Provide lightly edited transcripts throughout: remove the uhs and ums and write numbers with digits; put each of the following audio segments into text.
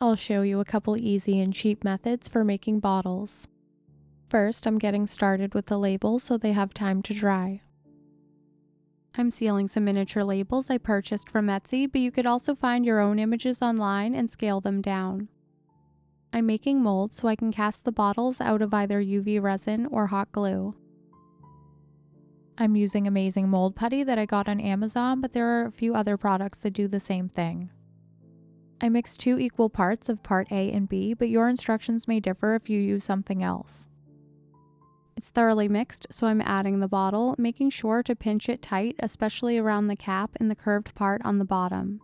I'll show you a couple easy and cheap methods for making bottles. First, I'm getting started with the labels so they have time to dry. I'm sealing some miniature labels I purchased from Etsy, but you could also find your own images online and scale them down. I'm making molds so I can cast the bottles out of either UV resin or hot glue. I'm using amazing mold putty that I got on Amazon, but there are a few other products that do the same thing. I mixed 2 equal parts of part A and B, but your instructions may differ if you use something else. It's thoroughly mixed, so I'm adding the bottle, making sure to pinch it tight, especially around the cap and the curved part on the bottom.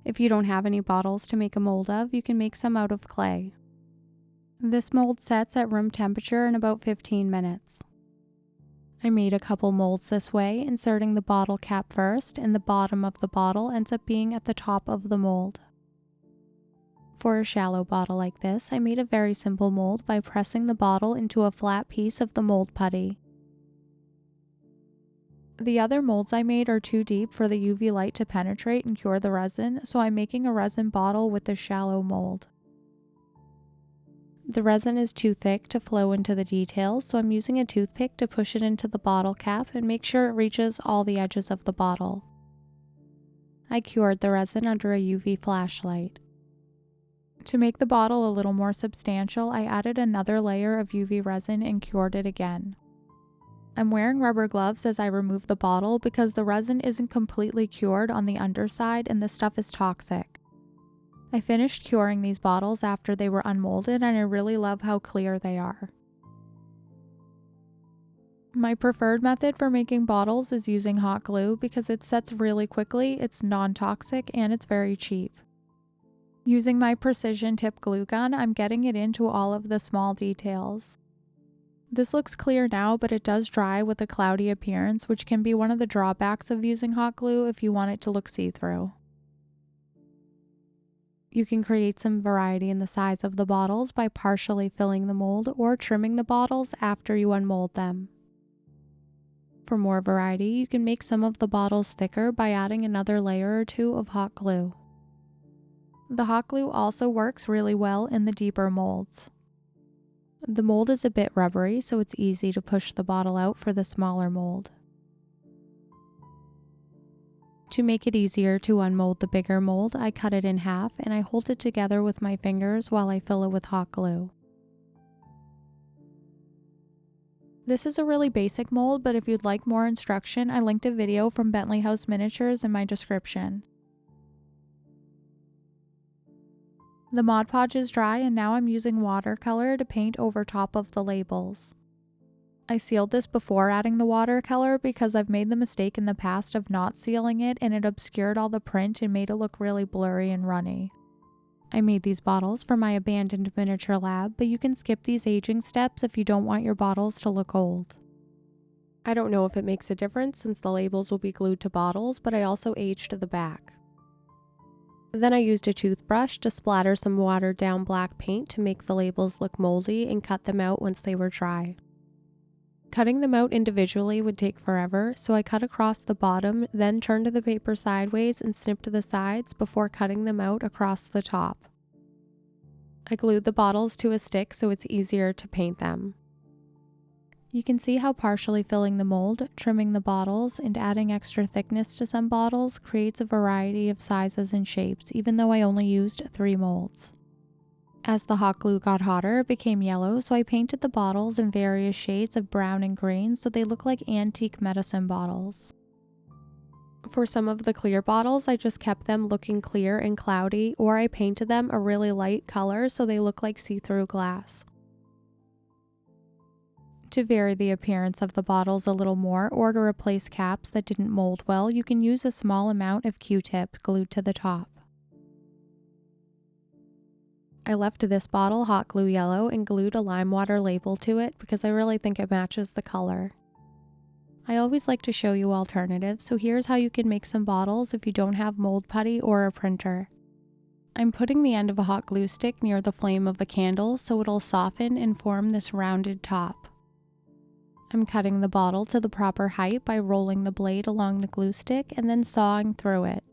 If you don't have any bottles to make a mold of, you can make some out of clay. This mold sets at room temperature in about 15 minutes. I made a couple molds this way, inserting the bottle cap first, and the bottom of the bottle ends up being at the top of the mold. For a shallow bottle like this, I made a very simple mold by pressing the bottle into a flat piece of the mold putty. The other molds I made are too deep for the UV light to penetrate and cure the resin, so I'm making a resin bottle with the shallow mold. The resin is too thick to flow into the details, so I'm using a toothpick to push it into the bottle cap and make sure it reaches all the edges of the bottle. I cured the resin under a UV flashlight. To make the bottle a little more substantial, I added another layer of UV resin and cured it again. I'm wearing rubber gloves as I remove the bottle because the resin isn't completely cured on the underside and the stuff is toxic. I finished curing these bottles after they were unmolded, and I really love how clear they are. My preferred method for making bottles is using hot glue because it sets really quickly, it's non-toxic, and it's very cheap. Using my precision tip glue gun, I'm getting it into all of the small details. This looks clear now, but it does dry with a cloudy appearance, which can be one of the drawbacks of using hot glue if you want it to look see-through. You can create some variety in the size of the bottles by partially filling the mold or trimming the bottles after you unmold them. For more variety, you can make some of the bottles thicker by adding another layer or two of hot glue. The hot glue also works really well in the deeper molds. The mold is a bit rubbery, so it's easy to push the bottle out for the smaller mold. To make it easier to unmold the bigger mold, I cut it in half and I hold it together with my fingers while I fill it with hot glue. This is a really basic mold, but if you'd like more instruction, I linked a video from Bentley House Miniatures in my description. The Mod Podge is dry, and now I'm using watercolor to paint over top of the labels. I sealed this before adding the watercolor because I've made the mistake in the past of not sealing it and it obscured all the print and made it look really blurry and runny. I made these bottles for my abandoned miniature lab, but you can skip these aging steps if you don't want your bottles to look old. I don't know if it makes a difference since the labels will be glued to bottles, but I also aged the back. Then I used a toothbrush to splatter some watered down black paint to make the labels look moldy and cut them out once they were dry. Cutting them out individually would take forever, so I cut across the bottom, then turned the paper sideways and snipped the sides before cutting them out across the top. I glued the bottles to a stick so it's easier to paint them. You can see how partially filling the mold, trimming the bottles, and adding extra thickness to some bottles creates a variety of sizes and shapes, even though I only used 3 molds. As the hot glue got hotter, it became yellow, so I painted the bottles in various shades of brown and green so they look like antique medicine bottles. For some of the clear bottles, I just kept them looking clear and cloudy, or I painted them a really light color so they look like see-through glass. To vary the appearance of the bottles a little more, or to replace caps that didn't mold well, you can use a small amount of Q-tip glued to the top. I left this bottle hot glue yellow and glued a lime water label to it because I really think it matches the color. I always like to show you alternatives, so here's how you can make some bottles if you don't have mold putty or a printer. I'm putting the end of a hot glue stick near the flame of a candle so it'll soften and form this rounded top. I'm cutting the bottle to the proper height by rolling the blade along the glue stick and then sawing through it.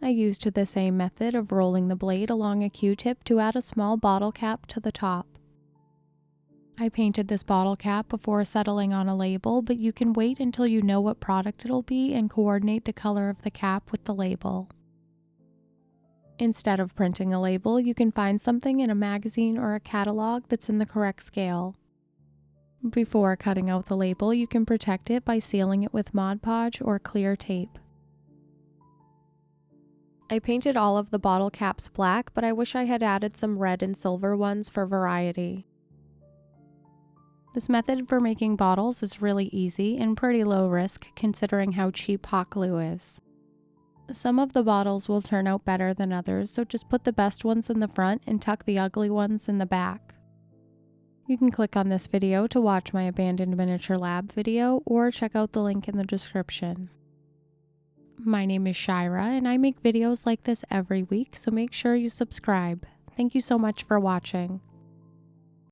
I used the same method of rolling the blade along a Q-tip to add a small bottle cap to the top. I painted this bottle cap before settling on a label, but you can wait until you know what product it'll be and coordinate the color of the cap with the label. Instead of printing a label, you can find something in a magazine or a catalog that's in the correct scale. Before cutting out the label, you can protect it by sealing it with Mod Podge or clear tape. I painted all of the bottle caps black, but I wish I had added some red and silver ones for variety. This method for making bottles is really easy and pretty low risk considering how cheap hot glue is. Some of the bottles will turn out better than others, so just put the best ones in the front and tuck the ugly ones in the back. You can click on this video to watch my abandoned miniature lab video or check out the link in the description. My name is Shyra and I make videos like this every week, so make sure you subscribe. Thank you so much for watching.